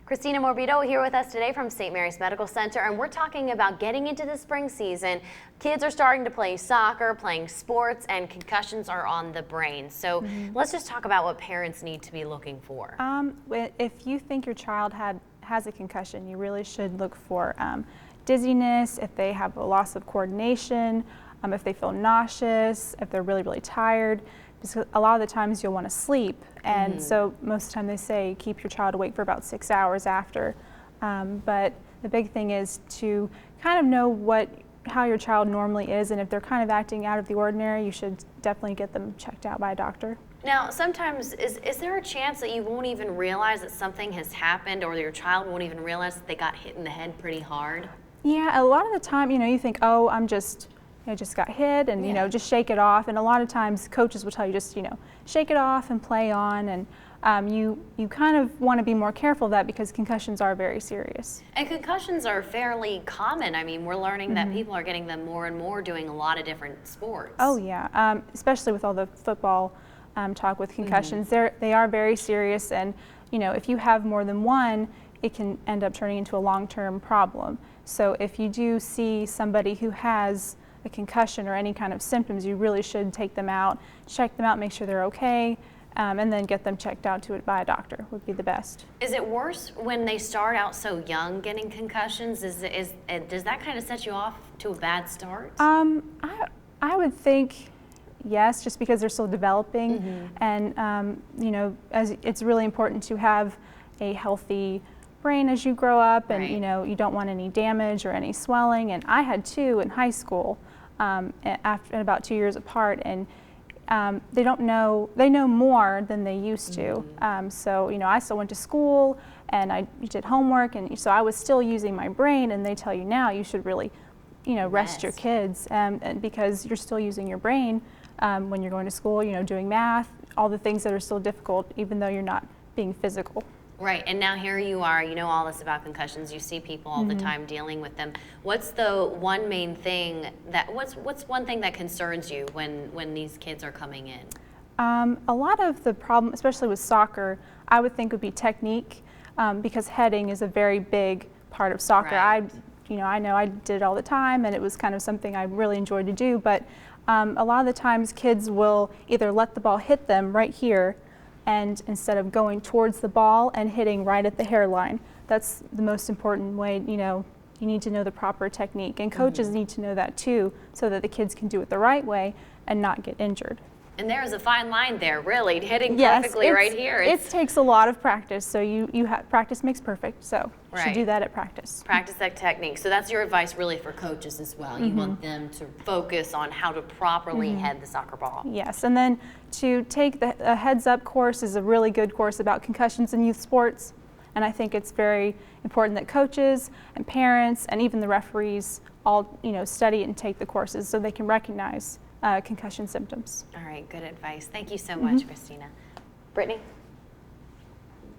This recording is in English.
Christina Morabito here with us today from St. Mary's Medical Center, and we're talking about getting into the spring season. Kids are starting to play soccer, playing sports, and concussions are on the brain. So let's just talk about what parents need to be looking for. If you think your child has a concussion, you really should look for dizziness, if they have a loss of coordination, if they feel nauseous, if they're really tired. Because a lot of the times you'll want to sleep, and so most of the time they say keep your child awake for about 6 hours after. But the big thing is to kind of know how your child normally is, and if they're kind of acting out of the ordinary, you should definitely get them checked out by a doctor. Now, sometimes, is there a chance that you won't even realize that something has happened, or your child won't even realize that they got hit in the head pretty hard? Yeah, a lot of the time, you think, oh, I just got hit, and just shake it off. And a lot of times coaches will tell you just shake it off and play on, and you kind of want to be more careful of that because concussions are very serious. And concussions are fairly common. I mean, we're learning that people are getting them more and more doing a lot of different sports. Oh yeah, especially with all the football talk with concussions. They are very serious, and if you have more than one, it can end up turning into a long-term problem. So if you do see somebody who has a concussion or any kind of symptoms, you really should take them out, check them out, make sure they're okay, and then get them checked out by a doctor would be the best. Is it worse when they start out so young getting concussions? Does that kind of set you off to a bad start? I would think yes, just because they're still developing, and as it's really important to have a healthy brain as you grow up, and you don't want any damage or any swelling. And I had two in high school after about 2 years apart, and they know more than they used to. So I still went to school and I did homework, and so I was still using my brain, and they tell you now you should really rest your kids, and because you're still using your brain when you're going to school, doing math, all the things that are still difficult even though you're not being physical. Right, and now here you are, you know all this about concussions, you see people all the time dealing with them. What's the one main thing what's one thing that concerns you when these kids are coming in? A lot of the problem, especially with soccer, I would think would be technique, because heading is a very big part of soccer. Right. I know I did it all the time, and it was kind of something I really enjoyed to do, but a lot of the times kids will either let the ball hit them right here, and instead of going towards the ball and hitting right at the hairline. That's the most important way. You need to know the proper technique, and coaches need to know that too, so that the kids can do it the right way and not get injured. And there's a fine line there, really, hitting perfectly right here. It takes a lot of practice, so practice makes perfect, so you should do that at practice. Practice that technique. So that's your advice really for coaches as well. You want them to focus on how to properly head the soccer ball. Yes, and then to take the Heads Up course is a really good course about concussions in youth sports, and I think it's very important that coaches and parents and even the referees all study it and take the courses so they can recognize concussion symptoms. All right, good advice. Thank you so much, Christina. Brittany?